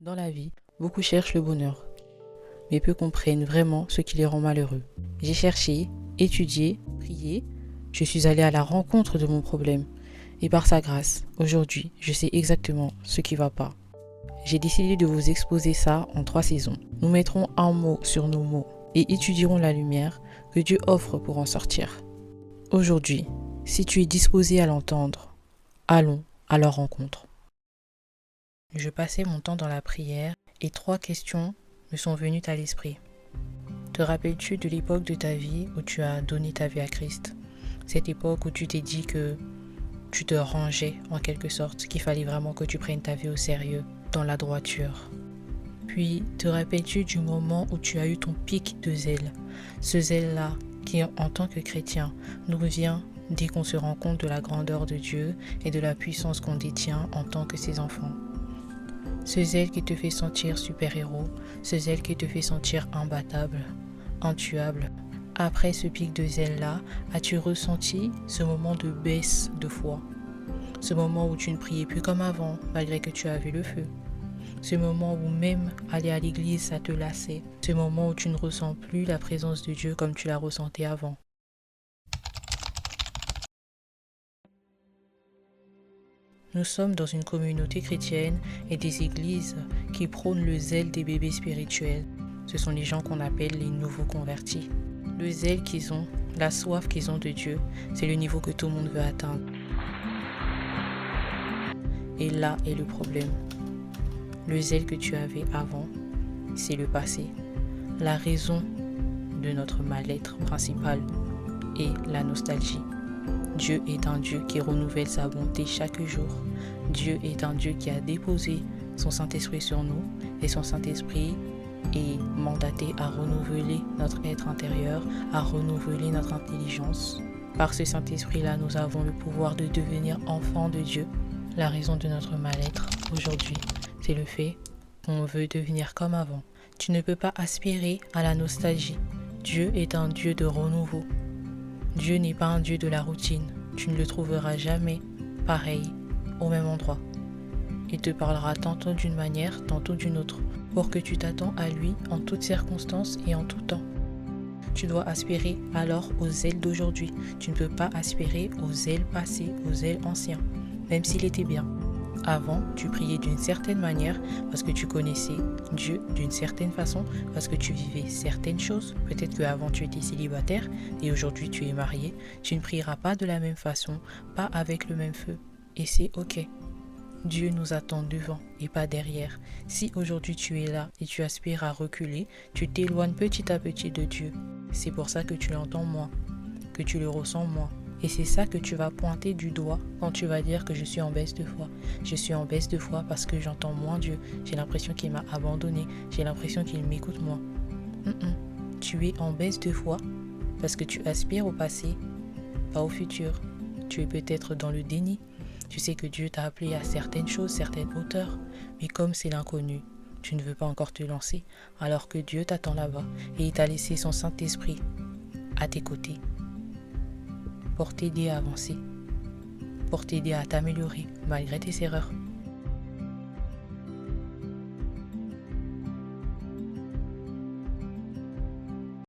Dans la vie, beaucoup cherchent le bonheur, mais peu comprennent vraiment ce qui les rend malheureux. J'ai cherché, étudié, prié, je suis allé à la rencontre de mon problème. Et par sa grâce, aujourd'hui, je sais exactement ce qui va pas. J'ai décidé de vous exposer ça en 3 saisons. Nous mettrons un mot sur nos mots et étudierons la lumière que Dieu offre pour en sortir. Aujourd'hui, si tu es disposé à l'entendre, allons à leur rencontre. Je passais mon temps dans la prière et 3 questions me sont venues à l'esprit. Te rappelles-tu de l'époque de ta vie où tu as donné ta vie à Christ? Cette époque où tu t'es dit que tu te rangeais en quelque sorte, qu'il fallait vraiment que tu prennes ta vie au sérieux, dans la droiture. Puis, te rappelles-tu du moment où tu as eu ton pic de zèle? Ce zèle-là qui, en tant que chrétien, nous vient dès qu'on se rend compte de la grandeur de Dieu et de la puissance qu'on détient en tant que ses enfants. Ce zèle qui te fait sentir super-héros, ce zèle qui te fait sentir imbattable, intuable. Après ce pic de zèle-là, as-tu ressenti ce moment de baisse de foi? Ce moment où tu ne priais plus comme avant, malgré que tu avais le feu? Ce moment où même aller à l'église, ça te lassait? Ce moment où tu ne ressens plus la présence de Dieu comme tu la ressentais avant? Nous sommes dans une communauté chrétienne et des églises qui prônent le zèle des bébés spirituels. Ce sont les gens qu'on appelle les nouveaux convertis. Le zèle qu'ils ont, la soif qu'ils ont de Dieu, c'est le niveau que tout le monde veut atteindre. Et là est le problème. Le zèle que tu avais avant, c'est le passé. La raison de notre mal-être principal est la nostalgie. Dieu est un Dieu qui renouvelle sa bonté chaque jour. Dieu est un Dieu qui a déposé son Saint-Esprit sur nous et son Saint-Esprit est mandaté à renouveler notre être intérieur, à renouveler notre intelligence. Par ce Saint-Esprit-là, nous avons le pouvoir de devenir enfants de Dieu. La raison de notre mal-être aujourd'hui, c'est le fait qu'on veut devenir comme avant. Tu ne peux pas aspirer à la nostalgie. Dieu est un Dieu de renouveau. Dieu n'est pas un Dieu de la routine. Tu ne le trouveras jamais pareil, au même endroit. Il te parlera tantôt d'une manière, tantôt d'une autre, pour que tu t'attends à lui en toutes circonstances et en tout temps. Tu dois aspirer alors au zèle d'aujourd'hui. Tu ne peux pas aspirer au zèle passé, au zèle ancien, même s'il était bien. Avant, tu priais d'une certaine manière parce que tu connaissais Dieu d'une certaine façon, parce que tu vivais certaines choses. Peut-être qu'avant tu étais célibataire et aujourd'hui tu es marié. Tu ne prieras pas de la même façon, pas avec le même feu. Et c'est ok. Dieu nous attend devant et pas derrière. Si aujourd'hui tu es là et tu aspires à reculer, tu t'éloignes petit à petit de Dieu. C'est pour ça que tu l'entends moins, que tu le ressens moins. Et c'est ça que tu vas pointer du doigt quand tu vas dire que je suis en baisse de foi. Je suis en baisse de foi parce que j'entends moins Dieu. J'ai l'impression qu'il m'a abandonné. J'ai l'impression qu'il m'écoute moins. Tu es en baisse de foi parce que tu aspires au passé, pas au futur. Tu es peut-être dans le déni. Tu sais que Dieu t'a appelé à certaines choses, certaines hauteurs. Mais comme c'est l'inconnu, tu ne veux pas encore te lancer alors que Dieu t'attend là-bas et il t'a laissé son Saint-Esprit à tes côtés pour t'aider à avancer, pour t'aider à t'améliorer malgré tes erreurs.